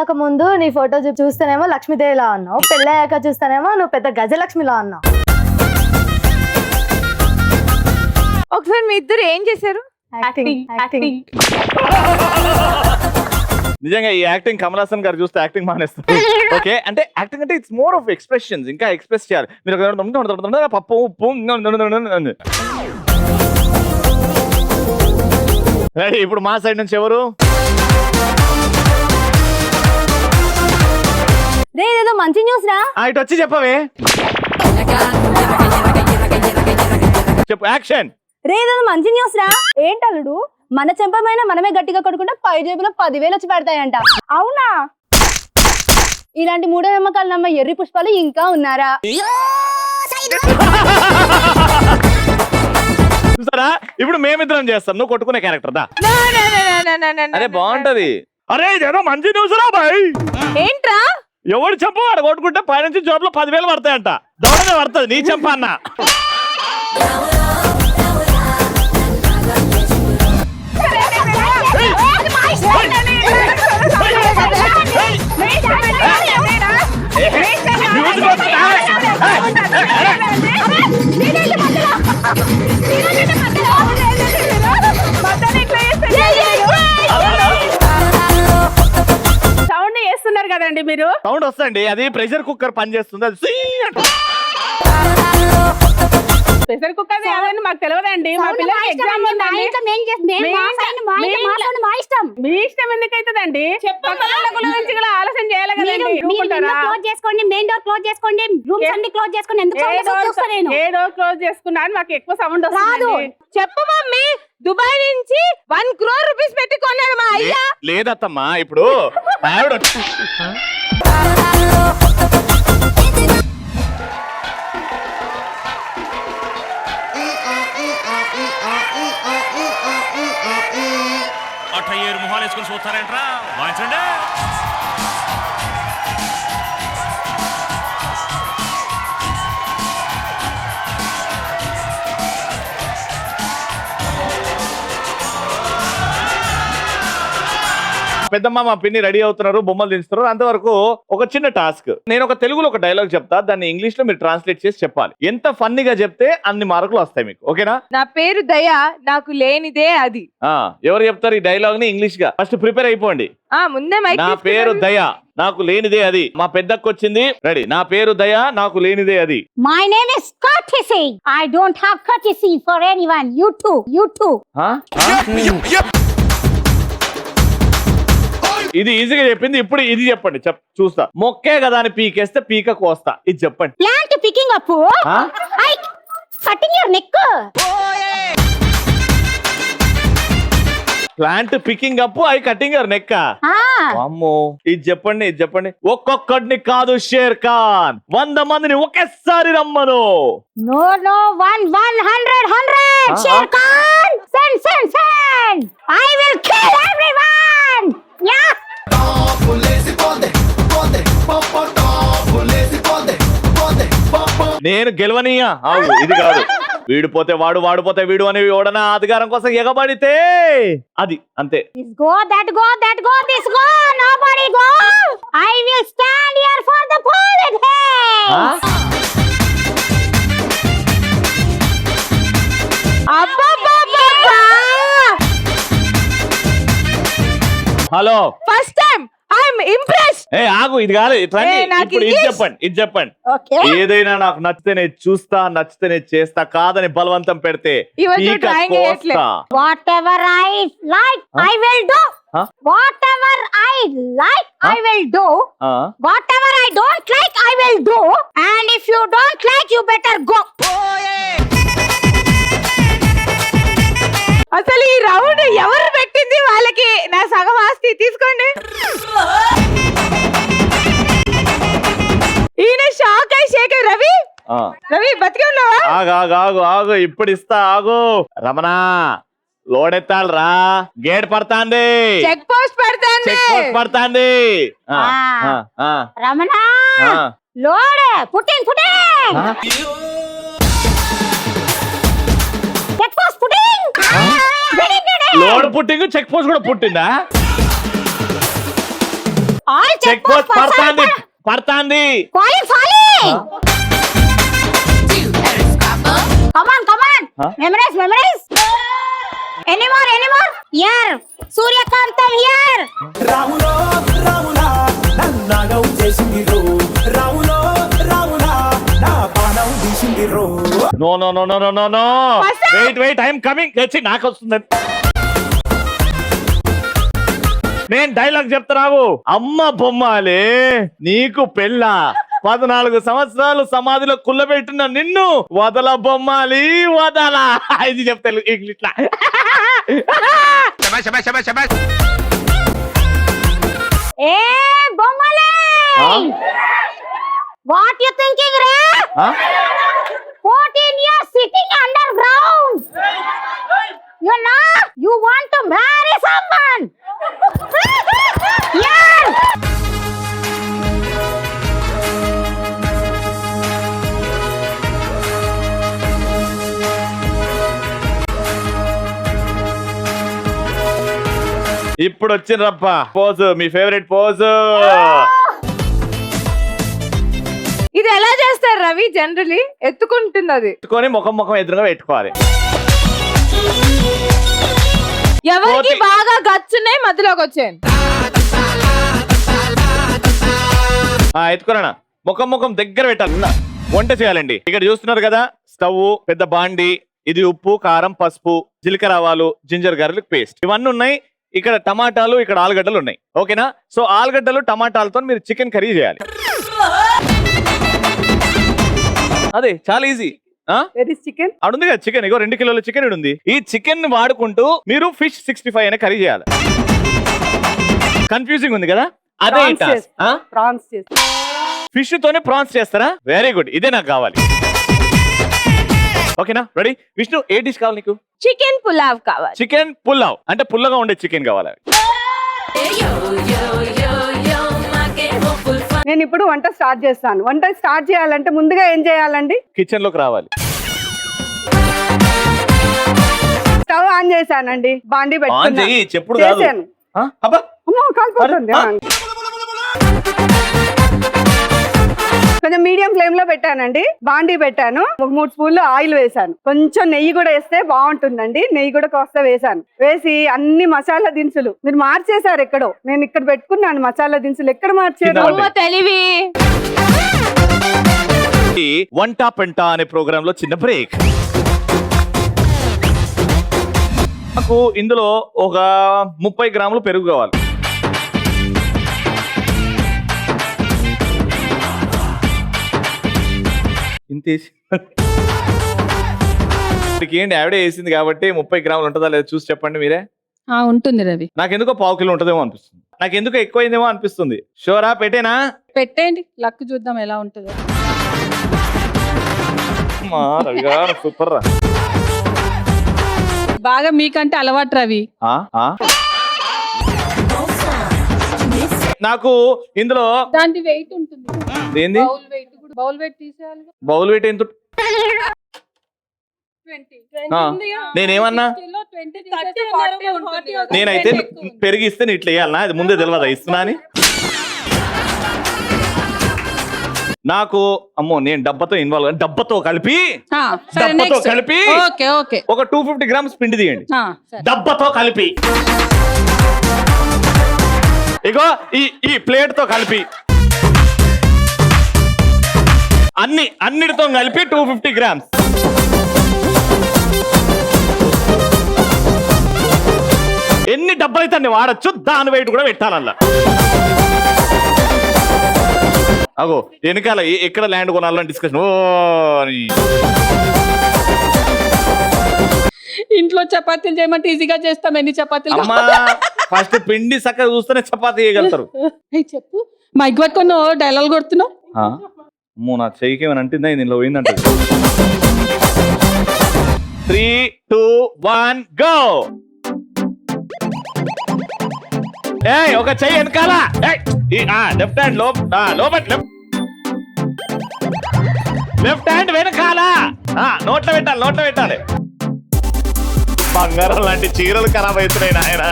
కాక ముందు నీ ఫోటో చూస్తేనేమో లక్ష్మీదేవిలా ఉన్నావు, పెళ్ళయ్యాక చూస్తేనేమో నువ్వు పెద్ద గజలక్ష్మిలా ఉన్నావు. ఒకసారి మీ ఇద్దరు ఏం చేశారు? యాక్టింగ్. నిజంగా ఈ యాక్టింగ్ కమల్ హాసన్ గారు చూస్తే యాక్టింగ్ మానేస్తారు. ఓకే, అంటే యాక్టింగ్ అంటే ఇట్స్ మోర్ ఆఫ్ ఎక్స్ప్రెషన్స్, ఇంకా ఎక్స్ప్రెస్ చేయాలి. మీరు పప్పు ఉప్పు రెడీ. ఇప్పుడు మా సైడ్ నుంచి ఎవరు? ఏదో మంచి న్యూస్ రా, ఇటు వచ్చి చెప్పవే. చెప్పు, యాక్షన్. ఏదో మంచి న్యూస్ రా. ఏంటల్లుడు, మన చెంపమైన మనమే గట్టిగా కొట్టుకుంటే పై జేబులో 10,000 వచ్చి పడతాయంట. అవునా? ఇలాంటి మూఢనమ్మకాలు నమ్మ ఎర్రి పుష్పాలు ఇంకా ఉన్నారా? చూసారా, ఇప్పుడు మేమిద్దరం చేస్తాం, నువ్వు కొట్టుకునే క్యారెక్టర్ దా. అరే బాగుంటది. అరే ఇదేదో మంచి న్యూస్ రా బాయ్. ఏంట్రా? ఎవరు చెప్పు వాడు కొట్టుకుంటే పైనుంచి జోబులో 10,000 పడతాయంట. దౌడనే పడుతుంది నీ చెంప అన్న. సౌండ్ చేస్తున్నారు కదండి మీరు. సౌండ్ వస్తుంది, అది ప్రెషర్ కుక్కర్ పని చేస్తుంది. అది ప్రెషర్ కుక్కర్ అదని మాకు తెలియదండి. మా పిల్లలకి ఎగ్జామ్ ఉందండి. మీ ఇష్టం ఎందుకైతుందండి? గురించి కూడా ఆలోచన చేయాలి కదండి. ఏదో క్లోజ్ చేసుకున్నా అని మాకు ఎక్కువ సౌండ్ వస్తుంది. చెప్పు మమ్మీ, దుబాయ్ నుంచి 1 crore రూపీస్ పెట్టి కొన్నాడు మా అయ్యా. లేదత్తమ్మా, ఇప్పుడు అట్టయ్యేరు మొహాలు వేసుకుని చూస్తారేంట్రా? వాయించండి. పెద్దమ్మ మా పిన్ని రెడీ అవుతున్నారు, బొమ్మలు దించుతున్నారు. అంతవరకు ఒక చిన్న టాస్క్. నేను ఒక తెలుగులో ఒక డైలాగ్ చెప్తా, దాన్ని ఇంగ్లీష్ లో మీరు ట్రాన్స్లేట్ చేసి చెప్పాలి. ఎంత ఫన్నీగా చెప్తే అన్ని మార్కులు వస్తాయి మీకు. ఓకేనా? నా పేరు దయ, నాకు లేనిదే అది. ఎవరు చెప్తారు ఈ డైలాగ్ ని ఇంగ్లీష్ గా? ఫస్ట్ ప్రిపేర్ అయిపోండి. ముందే నా పేరు దయ, నాకు లేనిదే అది. మా పెద్దకు వచ్చింది. రెడీ. నా పేరు దయ, నాకు లేనిదే అది. My name is courtesy. I don't have courtesy for anyone. You too. ఇది ఈజీగా చెప్పింది. ఇప్పుడు ఇది చెప్పండి, చూస్తా. మొక్కే కదా అని పీకేస్తే పీక కోస్తా. ఇది చెప్పండి. Plant picking up. I cutting your neck. Plant picking up, I cutting your neck. అమ్మో, ఇది చెప్పండి, ఇది చెప్పండి. ఒక్కొక్కడిని కాదు షేర్ ఖాన్, 100 మందిని ఒకేసారి రమ్మను. No, 100. Sher Khan, send. I will kill everyone. Yeah. నేను గెలవనీయా? ఇది కాదు. వీడు పోతే వాడు, వాడు పోతే వీడు అని ఓడన అధికారం కోసం ఎగబడితే అది అంతే. This go, that go, this go. Nobody go. I will stand here for the politics. Hello, first time I'm impressed. ఆగు, ఇది కాదు. ఇప్పుడు ఇది చెప్పండి. Okay. ఏదైనా నాకు నచ్చితేనే చూస్తా, నచ్చితేనే చేస్తా, కాదని బలవంతం పెడితే Whatever I like, I will do. Whatever I like, I will do. Whatever I don't like, I will do. And if you don't like, you better go. అసలు ఈ రౌండ్ ఎవరు పెట్టింది? వాళ్ళకి నా సగం ఆస్తి తీసుకోండి. ఈయన షాక్ అయి షేక్. రవి బతికే ఉన్నావా? ఆగు, ఇప్పుడు ఇస్తా. ఆగు రమణ, లోడెత్తాలి రా. గేట్ పడతాంది, చెక్ పోస్ట్ పడతాంది. Ramana, load putting. Check post putting. Load putting, check post కూడా పుట్టిందా? All చెక్ పోస్ట్ పడతాంది. Falling. Come on. Huh? Memorize. Any more? Here. Suryakantam here. రాములో రాములా నన్నాగం చేసింది రో రాములో రాములా నా పానం తీసింది రో నో వెయిట్ ఐఎమ్ కమింగ్. వచ్చి నాకు వస్తుంది. నేను డైలాగ్ చెప్తున్నావు. అమ్మ బొమ్మాలే నీకు పెళ్ళ 14 సంవత్సరాలు సమాధిలో కుల్లబెట్టిన నిన్ను వదల బొమ్మాలి వదల. ఇది చెప్తా ఇట్లా. Hey, Bomale! What you thinking, Ray? 14 years sitting underground. You know, you want to marry someone. Yes. ఇప్పుడు వచ్చిండ్రప్ప పోజు, మీ ఫేవరెట్ పోజు. ఇది ఎలా చేస్తారు రవి? జనరలీ ఎత్తుకుంటుంది అది. పెట్టుకొని ముఖం ఎదురుగా పెట్టుకోవాలి. ఎవరికి బాగా గచ్చున్నాయి మధ్యలోకి వచ్చాను. ఎత్తుకోరా ముఖం దగ్గర పెట్టాలి. వంట చేయాలండి. ఇక్కడ చూస్తున్నారు కదా, స్టవ్, పెద్ద బాండి, ఇది ఉప్పు, కారం, పసుపు, జీలకర్ర ఆవాలు, జింజర్ గార్లిక్ పేస్ట్ ఇవన్నీ ఉన్నాయి. ఇక్కడ టమాటాలు, ఇక్కడ ఆలుగడ్డలు ఉన్నాయి. ఓకేనా? సో ఆలుగడ్డలు టమాటాలతో మీరు చికెన్ కర్రీ చేయాలి. అదే చాలా ఈజీ. చికెన్ అడుంది కదా చికెన్. ఇగో 2 కిలోల చికెన్ ఉంది. ఈ చికెన్ వాడుకుంటూ మీరు ఫిష్ 65 అనే కర్రీ చేయాలి. కన్ఫ్యూజింగ్ ఉంది కదా? అదే ఫిష్ తోనే ప్రాన్స్ చేస్తారా? వెరీ గుడ్, ఇదే నాకు కావాలి. ఓకేనా? రెడీ? విష్ణు, ఏ డిష్ కావాలి నీకు? చికెన్ పులావ్ కావాలి. చికెన్ పులావ్ అంటే పుల్లగా ఉండే చికెన్ కావాలి. నేను ఇప్పుడు వంట స్టార్ట్ చేస్తాను. వంట స్టార్ట్ చేయాలంటే ముందుగా ఏం చేయాలండి? కిచెన్ లోకి రావాలి. స్టవ్ ఆన్ చేశానండి. బాండి ఆన్ పెట్టుకున్నా. చెయ్యి, చెప్పుడు కాదు. చేశాను. ఆ? అబ్బా, అమ్మో, కాలిపోతుంది. కొంచెం మీడియం ఫ్లేమ్ లో పెట్టానండి. బాండి పెట్టాను. ఒక 3 స్పూన్లు ఆయిల్ వేసాను. కొంచెం నెయ్యి కూడా వేస్తే బాగుంటుందండి. నెయ్యి కూడా కాస్త వేసాను. వేసి అన్ని మసాలా దినుసులు మీరు మార్చేశారు ఎక్కడో. నేను ఇక్కడ పెట్టుకున్నాను మసాలా దినుసులు. ఎక్కడ మార్చారు? అమ్మో, తెలివి. ఈ వంట పెంట అనే ప్రోగ్రామ్ లో చిన్న బ్రేక్. నాకు ఇందులో ఒక 30 గ్రాములు పెరుగు కావాలి. ఇంతేసి ఏంటి ఆవిడే వేసింది కాబట్టి 30 గ్రాములు ఉంటుందా లేదా చూసి చెప్పండి మీరే. ఉంటుంది రవి. నాకెందుకో 1/2 కిలో ఉంటుందేమో అనిపిస్తుంది. నాకెందుకో ఎక్కువైందేమో అనిపిస్తుంది. షోరా? పెట్టేనా? పెట్టేయండి, లక్ చూద్దాం ఎలా ఉంటుందో. రవి గారు సూపర్ రా. బాగా మీకంటే అలవాటు రవి. నాకు ఇందులో దాని వెయిట్ ఉంటుంది. ఏంది? బౌల్ వెయిట్ తీసేయాలి. బౌల్ వెయిట్ ఎంత? 20. నేనేమన్నా? నేనైతే పెరిగిస్తే నీ ఇట్లా వేయాలనా? అది ముందే తెలియదా ఇస్తున్నా అని? నాకు అమ్మో, నేను డబ్బతో ఇన్వాల్వ్. డబ్బతో కలిపి ఒక 250 గ్రామ్స్ పిండి తీయండి. డబ్బతో కలిపి ఇగో ఈ ప్లేట్ తో కలిపి అన్నిటితో కలిపి 250 గ్రామ్స్. ఎన్ని డబ్బలు అయితే అన్ని వాడచ్చు. దాని వెయిట్ కూడా పెట్టాలల్లా. అగో వెనకాల ఎక్కడ ల్యాండ్ కొనాలని డిస్కషన్. ఇంట్లో చపాతీలు చేయమంటే ఈజీగా చేస్తాం. ఎన్ని చపాతీలు? అమ్మా, ఫస్ట్ పిండి చక్కగా చూస్తేనే చపాతీ చేయగలుగుతారు. చెప్పు, మైక్ పట్టుకొని డైలాగ్ కొడుతున్నావు. అమ్మో, నా చెయ్యికి ఏమైనా అంటుందా? దీనిలో పోయిందంట. 3, 2, 1 గో. ఒక చెయ్యి వెనకాల. లెఫ్ట్ హ్యాండ్ లోపల. లెఫ్ట్ హ్యాండ్ వెనకాల. నోట్లో పెట్టాలి. బంగారం లాంటి చీరలు ఖరాబ్ అవుతున్నాయి నాయన.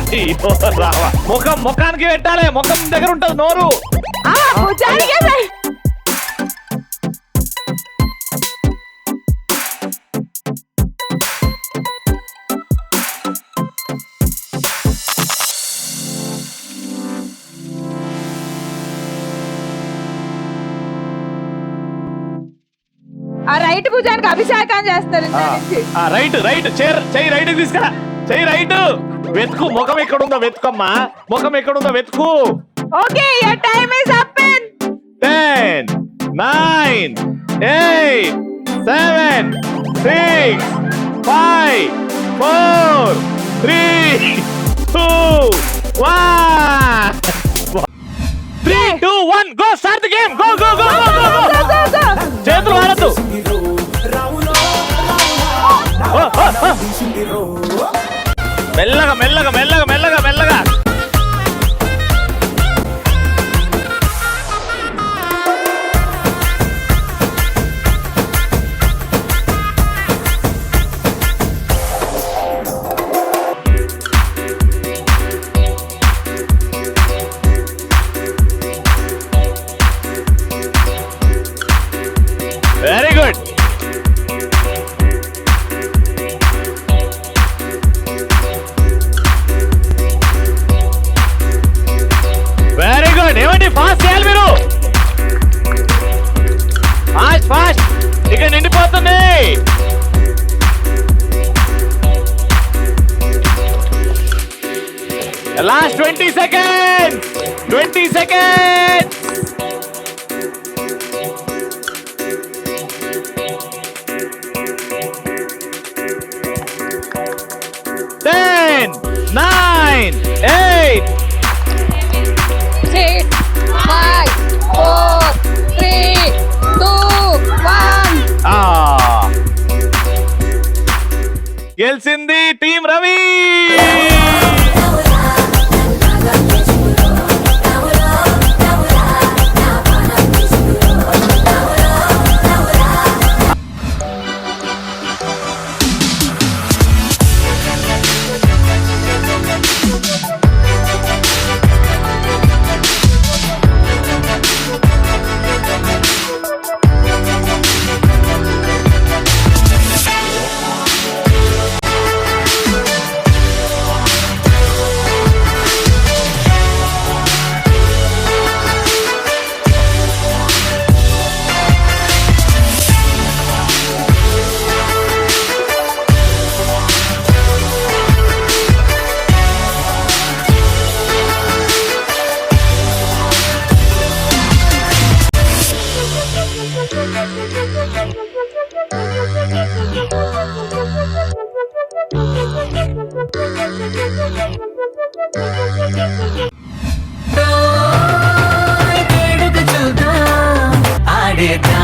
అయ్యో రావా. ముఖానికి పెట్టాలి, ముఖం దగ్గర ఉంటది నోరు. భుజానికే ఆ రైట్ భుజానికి అభిషేకం చేస్తారు ఇందా నుంచి. రైట్ చెయ్యి రైట్ తీసుకురా, చెయ్యి రైట్. వెతుకు, ముఖం ఎక్కడుందో వెతుకమ్మా, ముఖం ఎక్కడుందో వెతుకు. Okay your time is up in 10, 9, 8, 7, 6, 5, 4, 3, 2, 1. 3, 2, 1, go, start the game. Go. చేతులు వాడద్దు. రాములో రాములా నా పానం తీసింది రో. మెల్లగా. Very good. Very good. ఏమండి ఫాస్ట్ చేయాలి మీరు, ఫాస్ట్. ఇక నిండిపోతుంది. Last 20 seconds. 20 seconds. Ten, 9, 8. 6, 5, 4, 3, 2, 1. గెలిచింది టీం రవి. వేడుక చూద్దాం, ఆడేద్దాం.